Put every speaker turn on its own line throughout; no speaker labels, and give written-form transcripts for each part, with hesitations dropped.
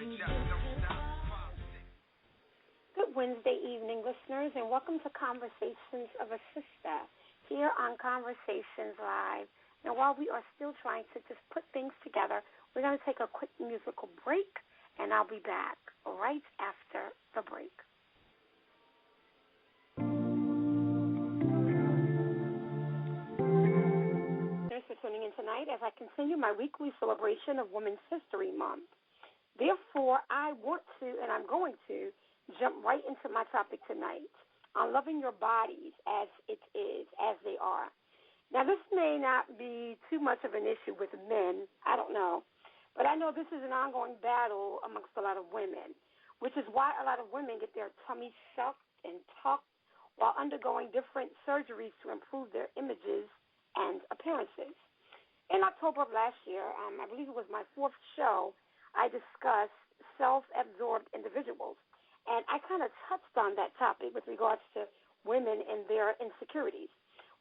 Good Wednesday evening, listeners, and welcome to Conversations of a Sister here on Conversations Live. Now, while we are still trying to just put things together, we're going to take a quick musical break, and I'll be back right after the break. Thanks for tuning in tonight as I continue my weekly celebration of Women's History Month. Therefore, I want to, and I'm going to, jump right into my topic tonight on loving your bodies as it is, as they are. Now, this may not be too much of an issue with men. I don't know. But I know this is an ongoing battle amongst a lot of women, which is why a lot of women get their tummies sucked and tucked while undergoing different surgeries to improve their images and appearances. In October of last year, I believe it was my fourth show, I discussed self-absorbed individuals. And I kind of touched on that topic with regards to women and their insecurities,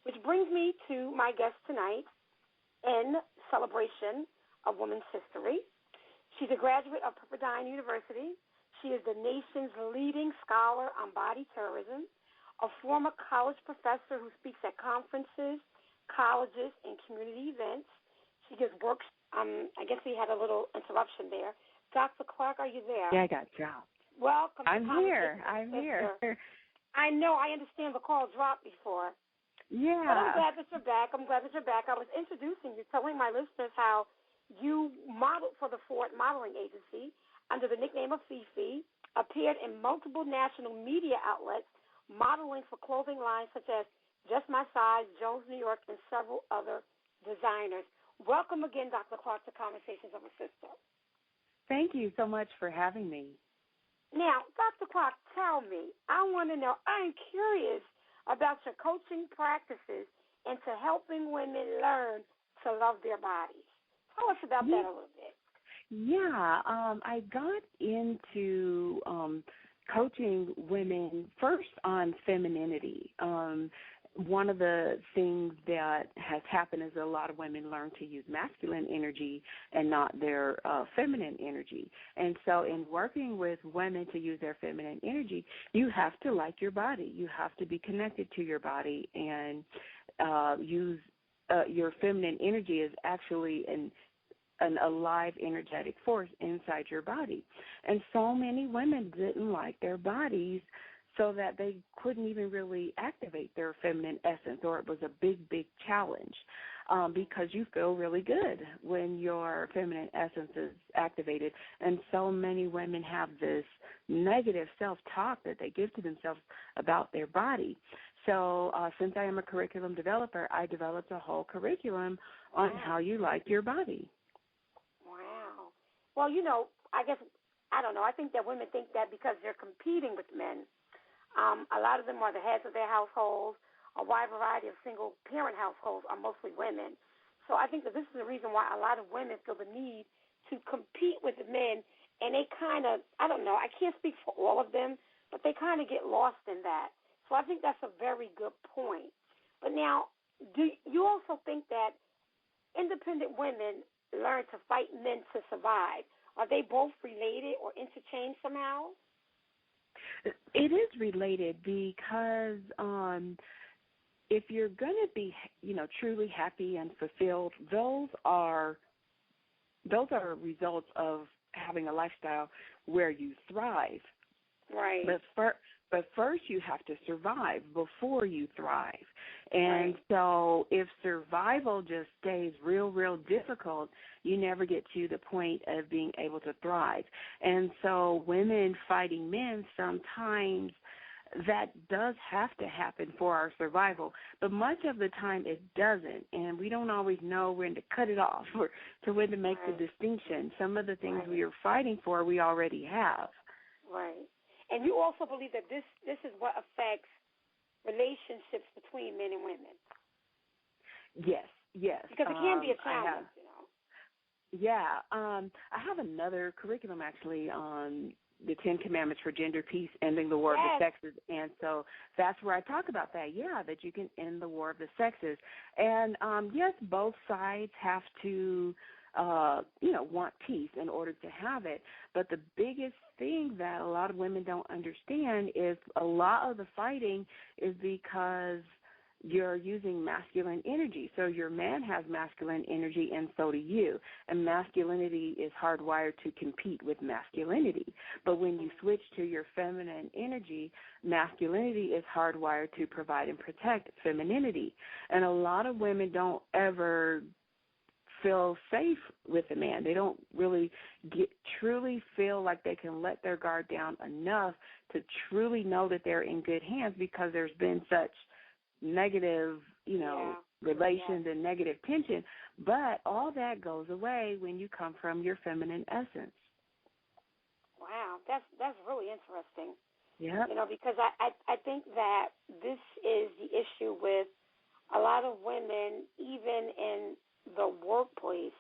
which brings me to my guest tonight in celebration of Women's History. She's a graduate of Pepperdine University. She is the nation's leading scholar on body terrorism, a former college professor who speaks at conferences, colleges, and community events. She gives works. I guess we had a little interruption there. Dr. Clark, are you there?
Yeah, I got dropped.
Welcome.
I'm here.
I know. I understand the call dropped before.
Yeah.
But I'm glad that you're back. I was introducing you, telling my listeners how you modeled for the Ford Modeling Agency under the nickname of Fifi, appeared in multiple national media outlets, modeling for clothing lines such as Just My Size, Jones, New York, and several other designers. Welcome again, Dr. Clark, to Conversations of a Sister.
Thank you so much for having me.
Now, Dr. Clark, tell me, I want to know, I'm curious about your coaching practices into helping women learn to love their bodies. Tell us about that a little bit.
Yeah, I got into coaching women first on femininity. One of the things that has happened is a lot of women learn to use masculine energy and not their feminine energy. And so in working with women to use their feminine energy, you have to like your body. You have to be connected to your body and use your feminine energy is actually an alive, energetic force inside your body. And so many women didn't like their bodies so that they couldn't even really activate their feminine essence, or it was a big, big challenge because you feel really good when your feminine essence is activated. And so many women have this negative self-talk that they give to themselves about their body. So since I am a curriculum developer, I developed a whole curriculum on how you like your body.
Wow. Well, you know, I think that women think that because they're competing with men, a lot of them are the heads of their households. A wide variety of single-parent households are mostly women. So I think that this is the reason why a lot of women feel the need to compete with the men, and they kind of, I don't know, I can't speak for all of them, but they kind of get lost in that. So I think that's a very good point. But now, do you also think that independent women learn to fight men to survive? Are they both related or interchanged somehow?
It is related because if you're going to be, truly happy and fulfilled, those are results of having a lifestyle where you thrive.
Right.
But first you have to survive before you thrive. And so if survival just stays real, real difficult, you never get to the point of being able to thrive. And so women fighting men, sometimes that does have to happen for our survival. But much of the time it doesn't. And we don't always know when to cut it off or to when to make the distinction. Some of the things we are fighting for we already have.
Right. And you also believe that this is what affects relationships between men and women.
Yes.
Because it can be a challenge,
Yeah. I have another curriculum actually on the 10 Commandments for Gender Peace, Ending the War of the Sexes. And so that's where I talk about that, that you can end the war of the sexes. And, yes, both sides have to want peace in order to have it. But the biggest thing that a lot of women don't understand is a lot of the fighting is because you're using masculine energy. So your man has masculine energy, and so do you. And masculinity is hardwired to compete with masculinity. But when you switch to your feminine energy, masculinity is hardwired to provide and protect femininity. And a lot of women don't ever feel safe with a man. They don't really truly feel like they can let their guard down enough to truly know that they're in good hands, because there's been such negative, relations and negative tension. But all that goes away when you come from your feminine essence.
Wow, that's really interesting.
Yeah.
Because I think that this is the issue with a lot of women, even in the workplace,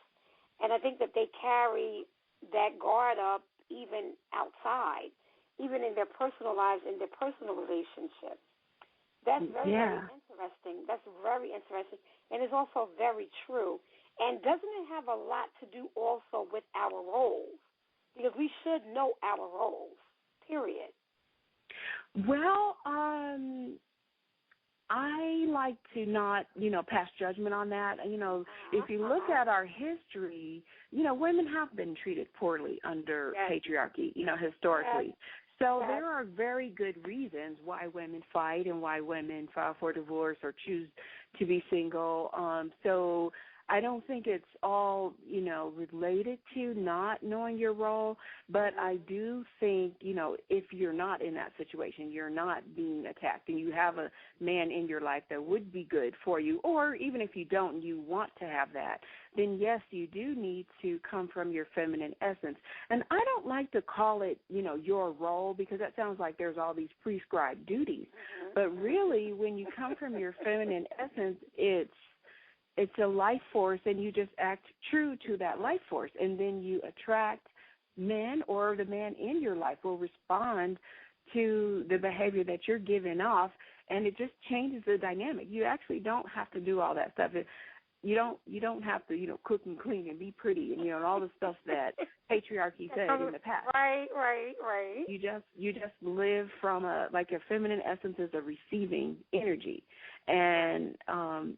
and I think that they carry that guard up even outside, even in their personal lives, in their personal relationships. That's very interesting. That's very interesting, and it's also very true. And doesn't it have a lot to do also with our roles? Because we should know our roles, period.
Well, I like to not, pass judgment on that. If you look at our history, women have been treated poorly under patriarchy, historically.
Yes.
So there are very good reasons why women fight and why women file for divorce or choose to be single. So I don't think it's all, related to not knowing your role, but I do think, if you're not in that situation, you're not being attacked, and you have a man in your life that would be good for you, or even if you don't and you want to have that, then yes, you do need to come from your feminine essence. And I don't like to call it, your role, because that sounds like there's all these prescribed duties. But really, when you come from your feminine essence, it's a life force, and you just act true to that life force, and then you attract men, or the man in your life will respond to the behavior that you're giving off, and it just changes the dynamic. You actually don't have to do all that stuff. You don't have to, cook and clean and be pretty and, all the stuff that patriarchy said in the past.
Right.
You just live from a feminine essence is a receiving energy. And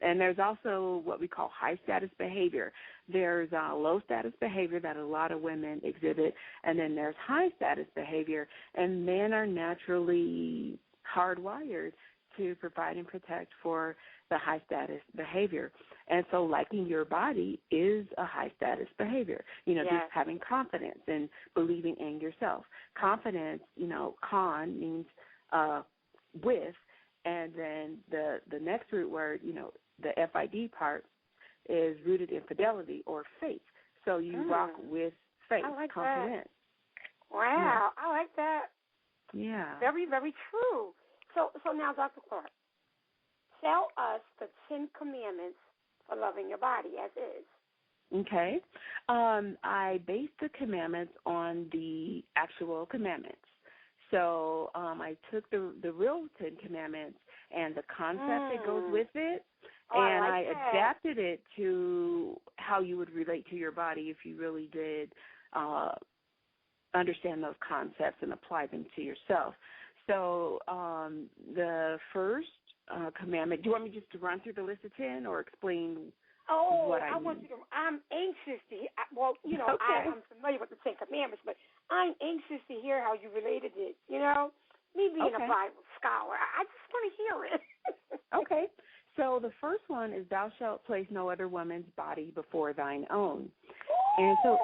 there's also what we call high status behavior. There's low status behavior that a lot of women exhibit, and then there's high status behavior, and men are naturally hardwired to provide and protect for the high status behavior. And so liking your body is a high status behavior, just having confidence and believing in yourself. Confidence, con means with, and then the next root word, the FID part is rooted in fidelity or faith. So you rock with faith, confidence.
That. Wow, I like that.
Yeah.
Very, very true. So now, Dr. Clark, tell us the 10 commandments for loving your body as is.
Okay. I based the commandments on the actual commandments. So I took the real 10 commandments and the concept that goes with it, and I adapted it to how you would relate to your body if you really did understand those concepts and apply them to yourself. So the first commandment, do you want me just to run through the list of 10 or explain what I mean?
Want you to, I'm anxious to hear,
okay.
I'm familiar with the 10 commandments, but I'm anxious to hear how you related it, me being a Bible scholar. I just want to hear it.
Okay. So the first one is thou shalt place no other woman's body before thine own. And so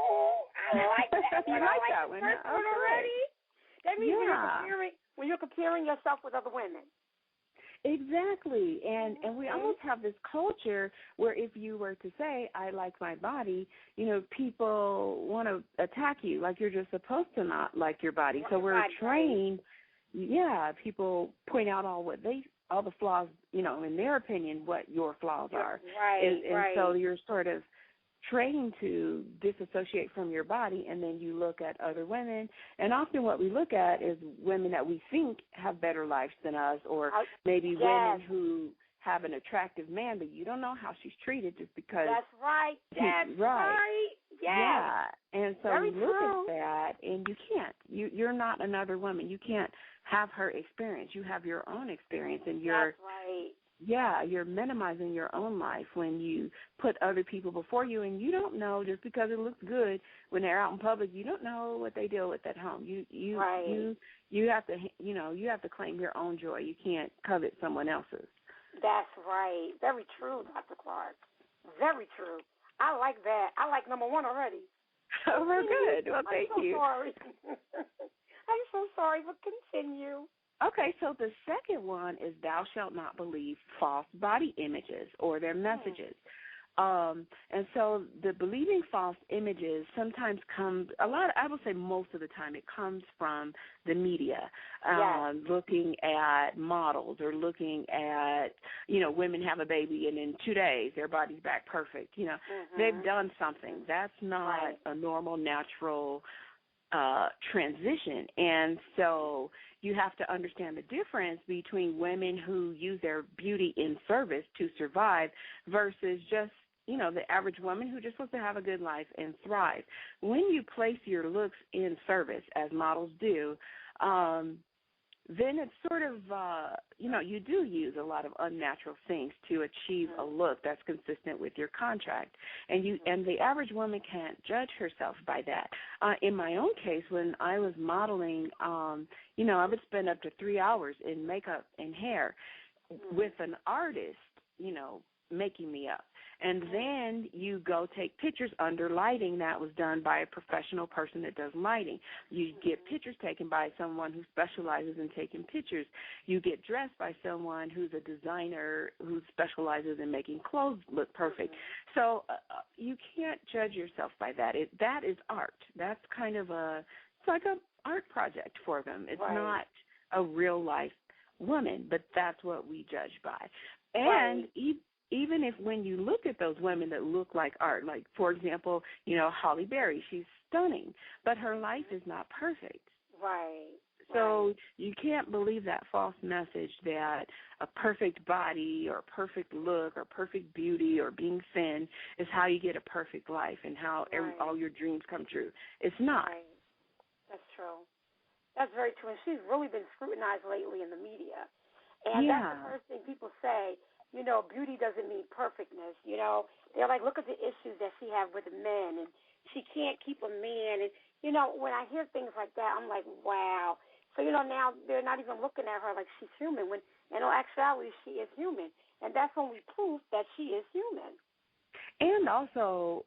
I like that one.
You like that one?
First one already? That means when you're comparing yourself with other women.
Exactly. And we almost have this culture where if you were to say, I like my body, people want to attack you, like you're just supposed to not like your body. So we're trained, people point out all the flaws, in their opinion, what your flaws are.
Right,
and so you're sort of trained to disassociate from your body, and then you look at other women, and often what we look at is women that we think have better lives than us, or maybe women who have an attractive man, but you don't know how she's treated just because.
That's right. That's right. Yes.
Yeah. And so
Very
you look
true.
at that, and you can't. You're not another woman. You can't have her experience. You have your own experience, and
That's right.
yeah, you're minimizing your own life when you put other people before you, and you don't know just because it looks good when they're out in public. You don't know what they deal with at home. You have to you have to claim your own joy. You can't covet someone else's.
That's right. Very true, Dr. Clark. Very true. I like that. I like number one already.
Oh, we're good. Well, thank you.
I'm so sorry. I'm so sorry, but continue.
Okay, so the second one is thou shalt not believe false body images or their messages. And so the believing false images sometimes comes, I will say most of the time, it comes from the media, looking at models or looking at, women have a baby and in 2 days their body's back perfect. They've done something. That's not a normal, natural transition. And so you have to understand the difference between women who use their beauty in service to survive versus just, the average woman who just wants to have a good life and thrive. When you place your looks in service, as models do, then it's sort of, you do use a lot of unnatural things to achieve a look that's consistent with your contract. And the average woman can't judge herself by that. In my own case, when I was modeling, I would spend up to 3 hours in makeup and hair with an artist, making me up. And then you go take pictures under lighting that was done by a professional person that does lighting. You get pictures taken by someone who specializes in taking pictures. You get dressed by someone who's a designer who specializes in making clothes look perfect. So you can't judge yourself by that. That is art. That's kind of it's like an art project for them. It's not a real life woman, but that's what we judge by. And even if when you look at those women that look like art, like, for example, Halle Berry, she's stunning, but her life is not perfect.
Right.
So you can't believe that false message that a perfect body or perfect look or perfect beauty or being thin is how you get a perfect life and how all your dreams come true. It's not.
Right. That's true. That's very true. And she's really been scrutinized lately in the media. And that's the first thing people say. Beauty doesn't mean perfectness. They're like, look at the issues that she has with men, and she can't keep a man. And, when I hear things like that, I'm like, wow. So, now they're not even looking at her like she's human, when in all actuality she is human. And that's only proof that she is human.
And also,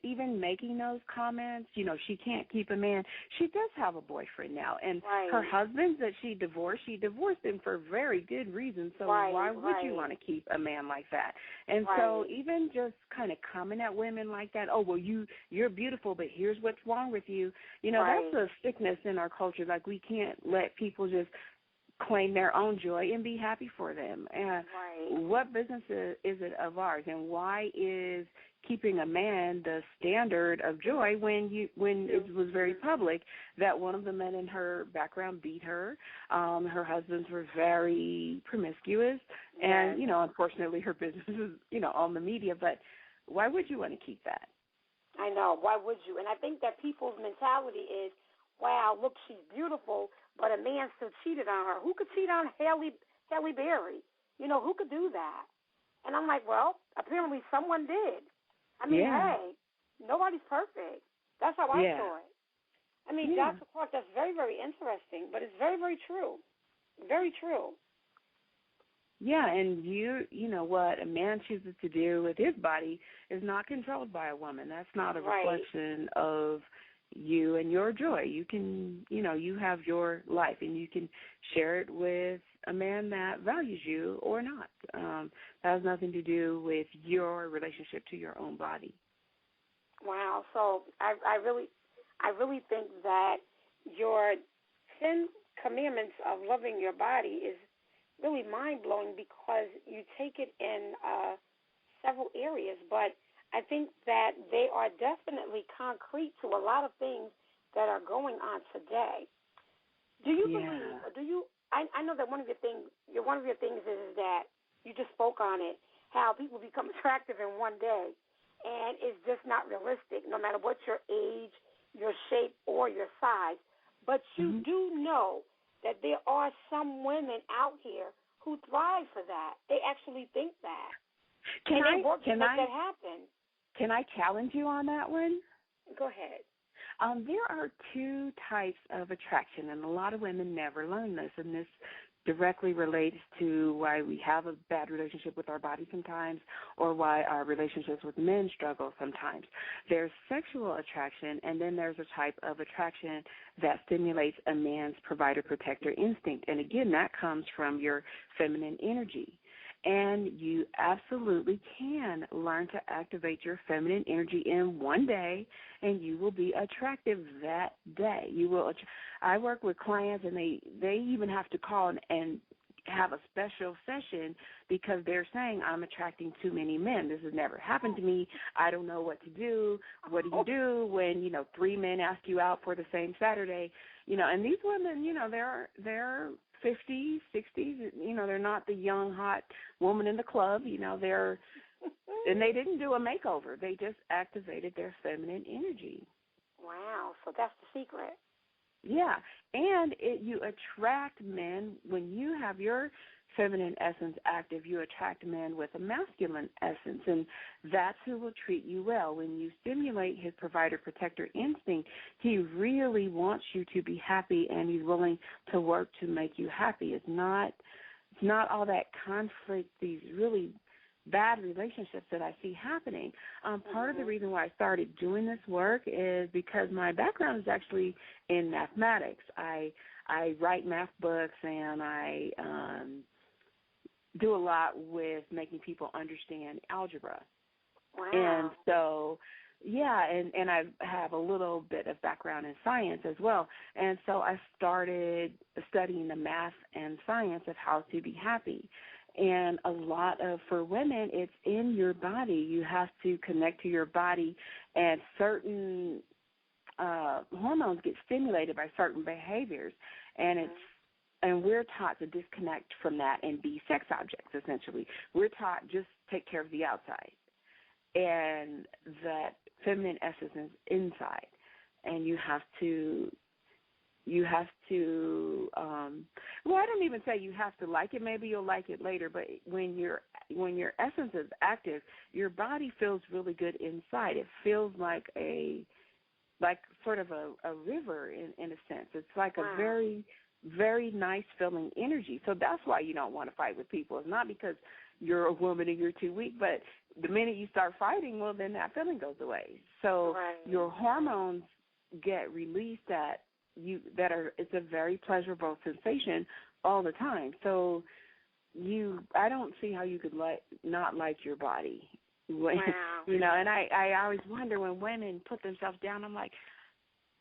even making those comments, she can't keep a man. She does have a boyfriend now. And her husband that she divorced him for very good reasons. So why would you want to keep a man like that? And so even just kind of coming at women like that, oh, well, you're beautiful, but here's what's wrong with you. That's a sickness in our culture. Like, we can't let people just claim their own joy and be happy for them. And what business is it of ours? And why is keeping a man the standard of joy when it was very public that one of the men in her background beat her? Her husbands were very promiscuous, and unfortunately her business is on the media. But why would you want to keep that?
I know. Why would you? And I think that people's mentality is, wow, look, she's beautiful, but a man still cheated on her. Who could cheat on Halle Berry? Who could do that? And I'm like, well, apparently someone did. I mean, hey, nobody's perfect. That's how I saw it. I mean, Dr. Clark, that's very, very interesting, but it's very, very true. Very true.
Yeah, and you know what a man chooses to do with his body is not controlled by a woman. That's not a reflection of you and your joy. You can, you have your life, and you can share it with a man that values you or not. That has nothing to do with your relationship to your own body.
Wow. So I really think that your 10 commandments of loving your body is really mind-blowing because you take it in several areas, but I think that they are definitely concrete to a lot of things that are going on today. Do you believe, or do you, I know that one of your things is that you just spoke on it, how people become attractive in one day, and it's just not realistic, no matter what your age, your shape, or your size. But you do know that there are some women out here who thrive for that. They actually think that. They work to make that happen.
Can I challenge you on that one?
Go ahead.
There are two types of attraction, and a lot of women never learn this, and this directly relates to why we have a bad relationship with our body sometimes, or why our relationships with men struggle sometimes. There's sexual attraction, and then there's a type of attraction that stimulates a man's provider-protector instinct, and again, that comes from your feminine energy. And you absolutely can learn to activate your feminine energy in one day, and you will be attractive that day. You will. I work with clients, and they even have to call and have a special session because they're saying, I'm attracting too many men. This has never happened to me. I don't know what to do. What do you do when, 3 men ask you out for the same Saturday? And these women, they're 50s, 60s, they're not the young, hot woman in the club, and they didn't do a makeover. They just activated their feminine energy.
Wow, so that's the secret.
Yeah, and you attract men when you have your feminine essence active. You attract men with a masculine essence, and that's who will treat you well. When you stimulate his provider-protector instinct, he really wants you to be happy, and he's willing to work to make you happy. It's not all that conflict, these really bad relationships that I see happening. Part of the reason why I started doing this work is because my background is actually in mathematics. I write math books, and I do a lot with making people understand algebra.
Wow.
And so, and I have a little bit of background in science as well. And so I started studying the math and science of how to be happy. And for women, it's in your body. You have to connect to your body, and certain hormones get stimulated by certain behaviors, and we're taught to disconnect from that and be sex objects, essentially. We're taught just take care of the outside, and that feminine essence is inside, and you have to I don't even say you have to like it. Maybe you'll like it later, but when your essence is active, your body feels really good inside. It feels like sort of a river in a sense. It's like a very, very nice feeling energy. So that's why you don't want to fight with people. It's not because you're a woman and you're too weak, but the minute you start fighting, well, then that feeling goes away. So your hormones get released it's a very pleasurable sensation all the time. So I don't see how you could not like your body.
Wow.
And I always wonder when women put themselves down, I'm like,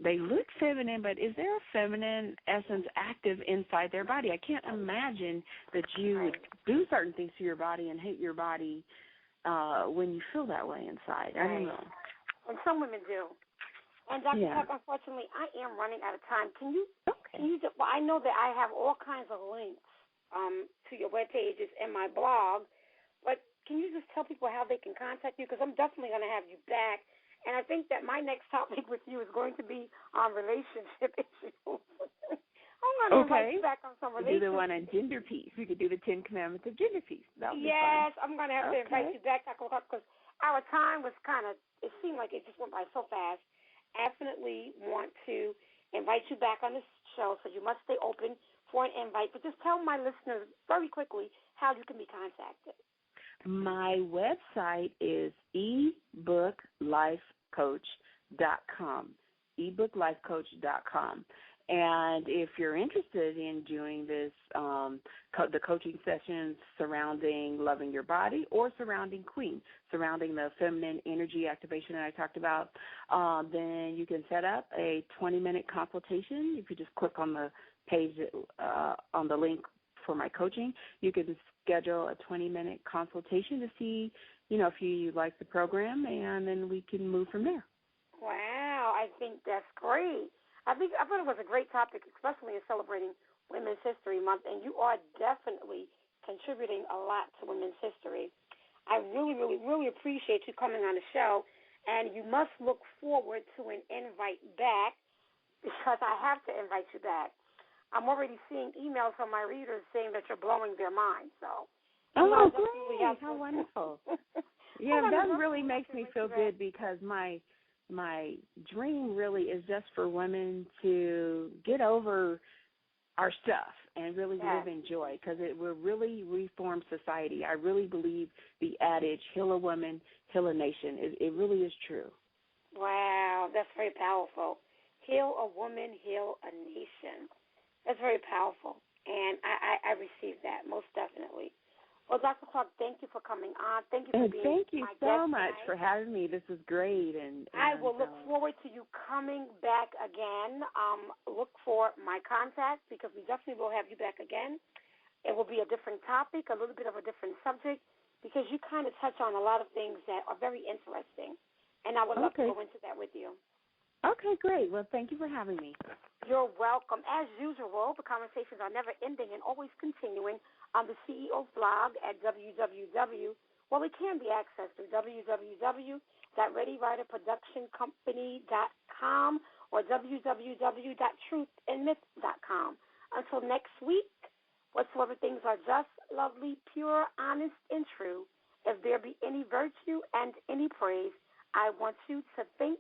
they look feminine, but is there a feminine essence active inside their body? I can't imagine that you would do certain things to your body and hate your body when you feel that way inside. I don't know.
And some women do. And Dr. Tuck, unfortunately, I am running out of time. Can you I know that I have all kinds of links to your web pages and my blog, but can you just tell people how they can contact you? Because I'm definitely going to have you back. And I think that my next topic with you is going to be on relationship issues. I'm going to invite you back on some relationship.
Do the one on gender peace. We could do the 10 Commandments of gender peace.
Yes, I'm going to have to invite you back, Dr. Tuck, because our time was it seemed like it just went by so fast. Definitely want to invite you back on this show, so you must stay open for an invite. But just tell my listeners very quickly how you can be contacted.
My website is ebooklifecoach.com, ebooklifecoach.com. And if you're interested in doing this, the coaching sessions surrounding loving your body or surrounding Queen, surrounding the feminine energy activation that I talked about, then you can set up a 20-minute consultation. If you just click on the page, on the link for my coaching, you can schedule a 20-minute consultation to see, if you like the program, and then we can move from there.
Wow, I think that's great. I thought it was a great topic, especially in celebrating Women's History Month, and you are definitely contributing a lot to women's history. I really, really, really appreciate you coming on the show, and you must look forward to an invite back because I have to invite you back. I'm already seeing emails from my readers saying that you're blowing their mind. So,
great! How wonderful! Yeah, that really makes me feel good because my dream really is just for women to get over our stuff and really live in joy, because it will really reform society. I really believe the adage, heal a woman, heal a nation. It really is true.
Wow, that's very powerful. Heal a woman, heal a nation. That's very powerful, and I received that, most definitely. Well, Dr. Clark, thank you for coming on. Thank you for being my guest.
Thank you so much for having me. This is great. And
I will look forward to you coming back again. Look for my contact because we definitely will have you back again. It will be a different topic, a little bit of a different subject, because you kind of touch on a lot of things that are very interesting. And I would love to go into that with you.
Okay, great. Well, thank you for having me.
You're welcome. As usual, the conversations are never ending and always continuing on the CEO's blog at it can be accessed through www.readywriterproductioncompany.com or www.truthandmyth.com. Until next week, whatsoever things are just, lovely, pure, honest, and true, if there be any virtue and any praise, I want you to think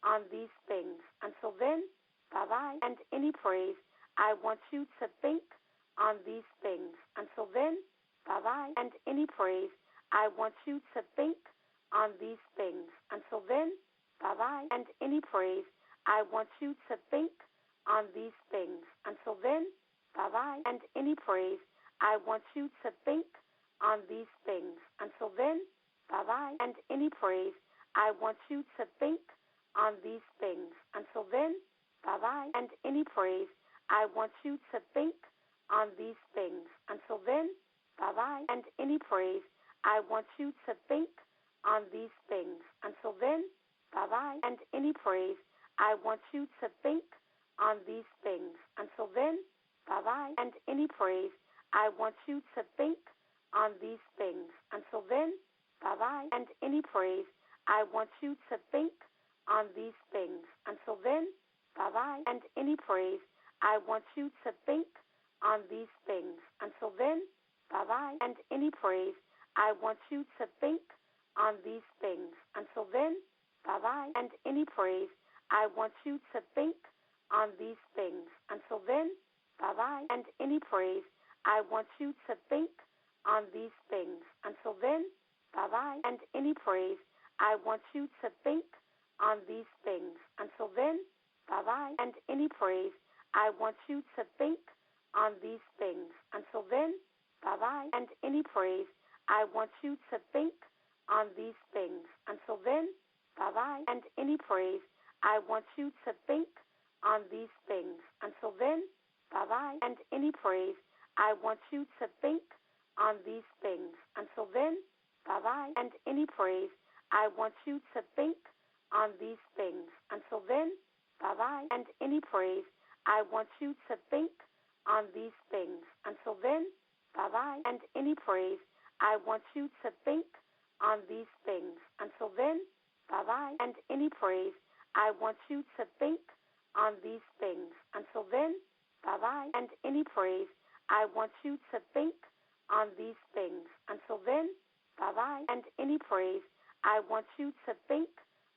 on these things. Until then, bye-bye. And any praise, I want you to think on these things. Until then, bye-bye. And any praise, I want you to think on these things. Until then, bye-bye. And any praise, I want you to think on these things. Until then, bye-bye. And any praise, I want you to think on these things. Until then, bye-bye. And any praise, I want you to think on these things. Until then, bye-bye. And any praise, I want you to think on these things. Until then, bye-bye. And any praise, I want you to think on these things. Until then, bye-bye. And any praise, I want you to think on these things. Until then, bye-bye. And any praise, I want you to think on these things. Until then, bye-bye. And any praise, I want you to think on these things. Until then, bye-bye. And any praise, I want you to think on these things. Until then, bye-bye. And any praise, I want you to think on these things. Until then, bye-bye. And any praise, I want you to think on these things. Until then, bye-bye. And any praise, I want you to think on these things. Until then, bye-bye. And any praise, I want you to think on these things. Until then, bye-bye. And any praise, I want you to think on these things. Until then, bye-bye. And any praise, I want you to think on these things. Until then, bye-bye. And any praise, I want you to think on these things. Until then, bye-bye. And any praise, I want you to think on these things. Until then, bye-bye. And any praise, I want you to think on these things. Until then, bye-bye. And any praise, I want you to think on these things. Until then, bye-bye. And any praise, I want you to think on these things. Until then, bye-bye. And any praise, I want you to think on these things. Until then, bye-bye. And any praise, I want you to think on these things. Until then, bye-bye. And any praise, I want you to think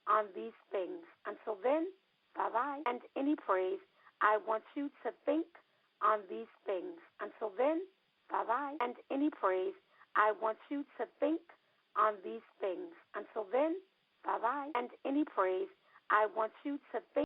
on these things. Until then, bye-bye. And any praise, I want you to think on these things. Until then, bye-bye. And any praise, I want you to think on these things. Until then, bye-bye. And any praise, I want you to think